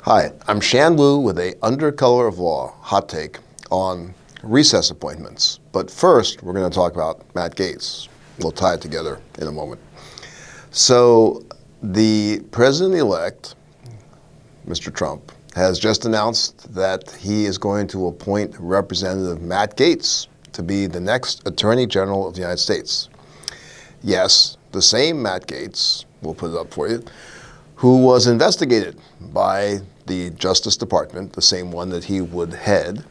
Hi, I'm Shan Wu with a Under Color of Law hot take on recess appointments. But first, we're going to talk about Matt Gaetz. We'll tie it together in a moment. So the president-elect, Mr. Trump, has just announced that he is going to appoint Representative Matt Gaetz to be the next Attorney General of the United States. Yes, the same Matt Gaetz, we'll put it up for you, who was investigated by the Justice Department, the same one that he would head,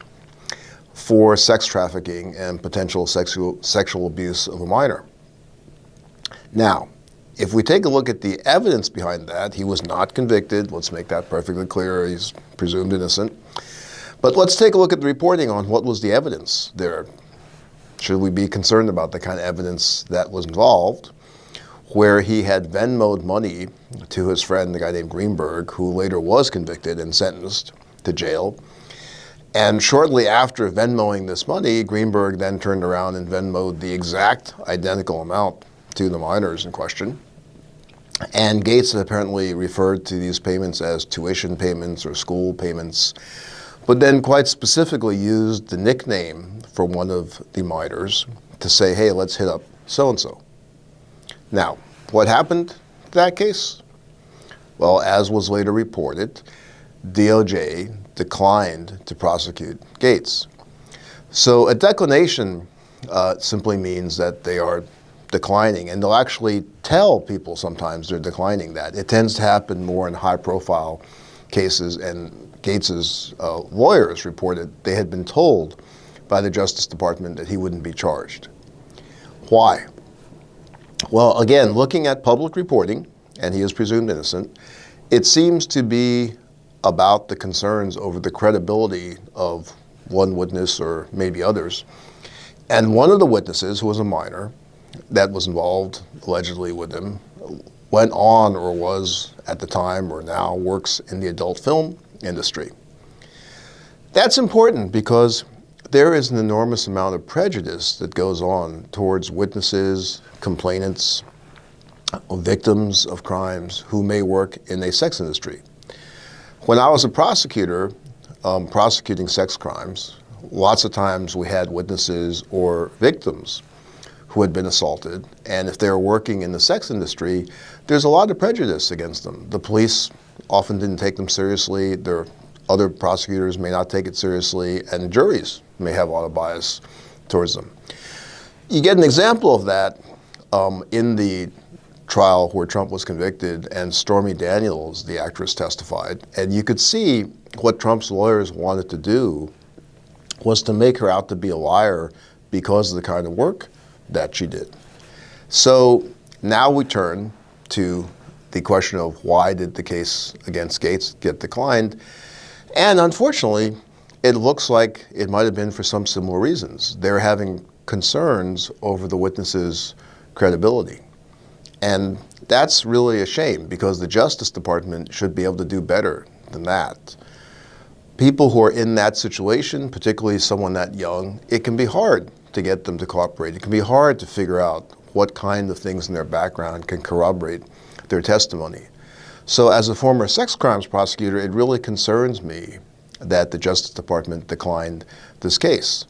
for sex trafficking and potential sexual abuse of a minor. Now, if we take a look at the evidence behind that, he was not convicted. Let's make that perfectly clear. He's presumed innocent. But let's take a look at the reporting on what was the evidence there. Should we be concerned about the kind of evidence that was involved, where he had Venmoed money to his friend, the guy named Greenberg, who later was convicted and sentenced to jail. And shortly after Venmoing this money, Greenberg then turned around and Venmoed the exact identical amount to the minors in question. And Gaetz apparently referred to these payments as tuition payments or school payments, but then quite specifically used the nickname for one of the minors to say, hey, let's hit up so-and-so. Now, what happened to that case? Well, as was later reported, DOJ declined to prosecute Gaetz. So a declination simply means that they are declining, and they'll actually tell people sometimes they're declining that. It tends to happen more in high-profile cases, and Gaetz's lawyers reported they had been told by the Justice Department that he wouldn't be charged. Why? Well, again, looking at public reporting, and he is presumed innocent, it seems to be about the concerns over the credibility of one witness or maybe others. And one of the witnesses, who was a minor that was involved allegedly with him, went on or was at the time or now works in the adult film industry. That's important because there is an enormous amount of prejudice that goes on towards witnesses, complainants, victims of crimes who may work in a sex industry. When I was a prosecutor prosecuting sex crimes, lots of times we had witnesses or victims who had been assaulted, and if they were working in the sex industry, there's a lot of prejudice against them. The police often didn't take them seriously, their other prosecutors may not take it seriously, and juries may have a lot of bias towards them. You get an example of that in the trial where Trump was convicted and Stormy Daniels, the actress, testified. And you could see what Trump's lawyers wanted to do was to make her out to be a liar because of the kind of work that she did. So now we turn to the question of why did the case against Gaetz get declined? And unfortunately, it looks like it might have been for some similar reasons. They're having concerns over the witness's credibility. And that's really a shame because the Justice Department should be able to do better than that. People who are in that situation, particularly someone that young, it can be hard to get them to cooperate. It can be hard to figure out what kind of things in their background can corroborate their testimony. So as a former sex crimes prosecutor, it really concerns me that the Justice Department declined this case.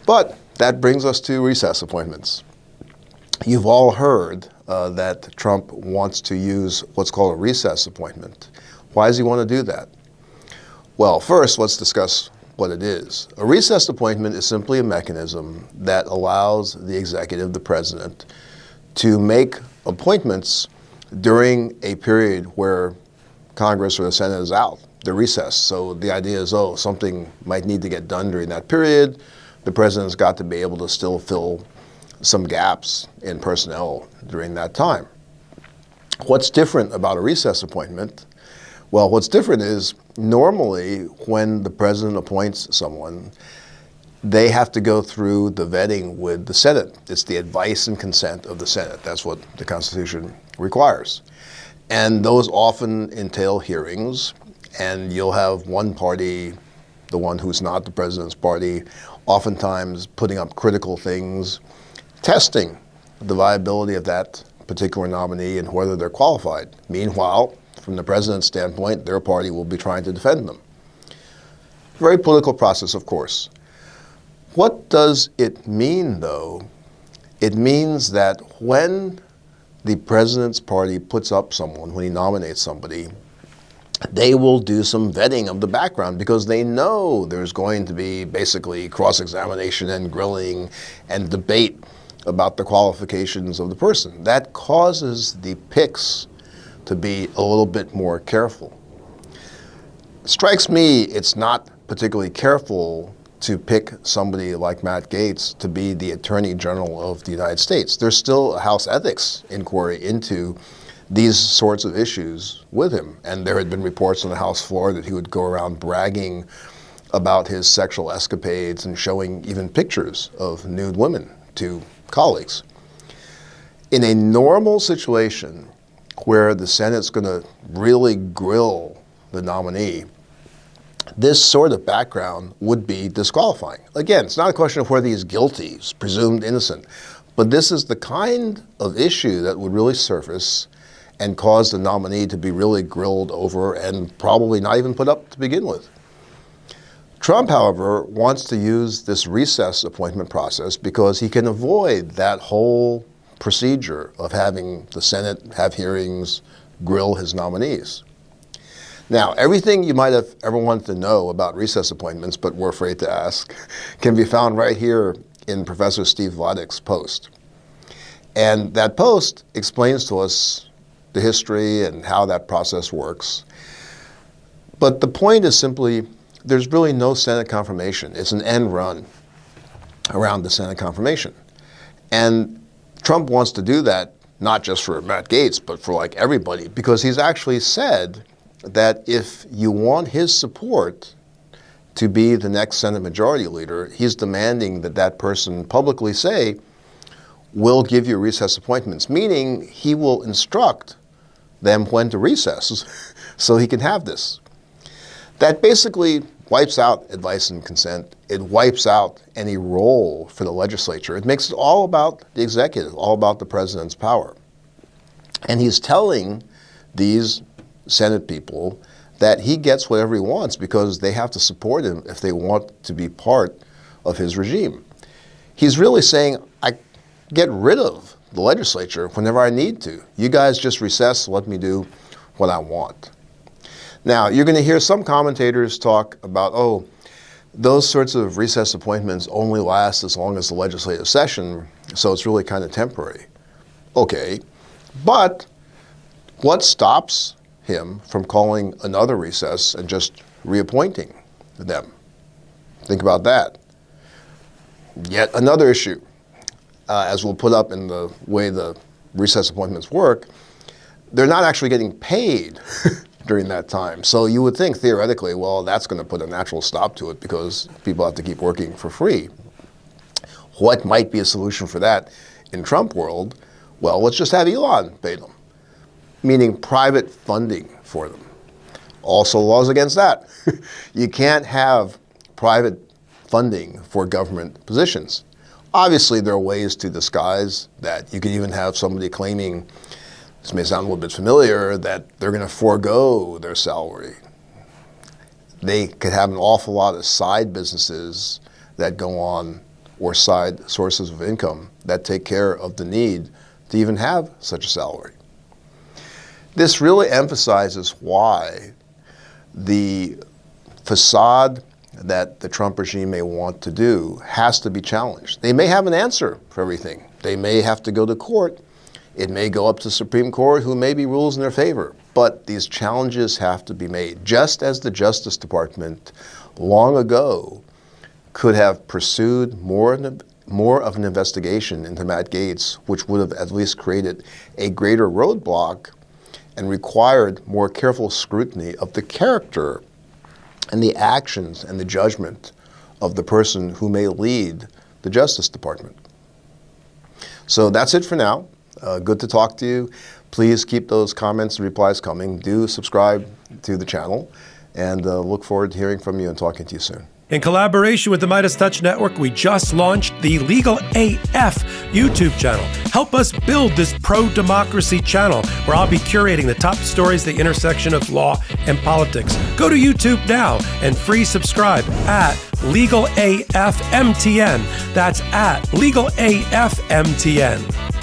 But that brings us to recess appointments. You've all heard that Trump wants to use what's called a recess appointment. Why does he want to do that? Well, first, let's discuss what it is. A recess appointment is simply a mechanism that allows the executive, the president, to make appointments during a period where Congress or the Senate is out, the recess. So the idea is, something might need to get done during that period. The president's got to be able to still fill some gaps in personnel during that time. What's different about a recess appointment? Well, what's different is normally when the president appoints someone, they have to go through the vetting with the Senate. It's the advice and consent of the Senate. That's what the Constitution requires. And those often entail hearings, and you'll have one party, the one who's not the president's party, oftentimes putting up critical things, testing the viability of that particular nominee and whether they're qualified. Meanwhile, from the president's standpoint, their party will be trying to defend them. Very political process, of course. What does it mean, though? It means that when the president's party puts up someone, when he nominates somebody, they will do some vetting of the background because they know there's going to be basically cross-examination and grilling and debate about the qualifications of the person. That causes the picks to be a little bit more careful. It strikes me it's not particularly careful to pick somebody like Matt Gaetz to be the Attorney General of the United States. There's still a House ethics inquiry into these sorts of issues with him. And there had been reports on the House floor that he would go around bragging about his sexual escapades and showing even pictures of nude women to colleagues. In a normal situation where the Senate's going to really grill the nominee, this sort of background would be disqualifying. Again, it's not a question of whether he's guilty, he's presumed innocent, but this is the kind of issue that would really surface and cause the nominee to be really grilled over and probably not even put up to begin with. Trump, however, wants to use this recess appointment process because he can avoid that whole procedure of having the Senate have hearings, grill his nominees. Now, everything you might have ever wanted to know about recess appointments but were afraid to ask can be found right here in Professor Steve Vladek's post. And that post explains to us the history and how that process works. But the point is simply, there's really no Senate confirmation. It's an end run around the Senate confirmation. And Trump wants to do that not just for Matt Gaetz, but for like everybody, because he's actually said that if you want his support to be the next Senate Majority Leader, he's demanding that that person publicly say, we'll give you recess appointments, meaning he will instruct them when to recess so he can have this. That basically wipes out advice and consent. It wipes out any role for the legislature. It makes it all about the executive, all about the president's power. And he's telling these Senate people that he gets whatever he wants because they have to support him if they want to be part of his regime. He's really saying, I get rid of the legislature whenever I need to. You guys just recess, let me do what I want. Now, you're going to hear some commentators talk about, oh, those sorts of recess appointments only last as long as the legislative session, so it's really kind of temporary. Okay, but what stops him from calling another recess and just reappointing them? Think about that. Yet another issue, as we'll put up in the way the recess appointments work, they're not actually getting paid during that time. So you would think theoretically, well, that's going to put a natural stop to it because people have to keep working for free. What might be a solution for that in Trump world? Well, let's just have Elon pay them, meaning private funding for them. Also laws against that. You can't have private funding for government positions. Obviously, there are ways to disguise that. You could even have somebody claiming, this may sound a little bit familiar, that they're going to forego their salary. They could have an awful lot of side businesses that go on, or side sources of income that take care of the need to even have such a salary. This really emphasizes why the facade that the Trump regime may want to do has to be challenged. They may have an answer for everything. They may have to go to court. It may go up to the Supreme Court, who maybe rules in their favor. But these challenges have to be made, just as the Justice Department long ago could have pursued more of an investigation into Matt Gaetz, which would have at least created a greater roadblock and required more careful scrutiny of the character and the actions and the judgment of the person who may lead the Justice Department. So that's it for now. Good to talk to you. Please keep those comments and replies coming. Do subscribe to the channel, and look forward to hearing from you and talking to you soon. In collaboration with the Midas Touch Network, we just launched the Legal AF YouTube channel. Help us build this pro-democracy channel where I'll be curating the top stories at the intersection of law and politics. Go to YouTube now and free subscribe at Legal AF MTN. That's at Legal AF MTN.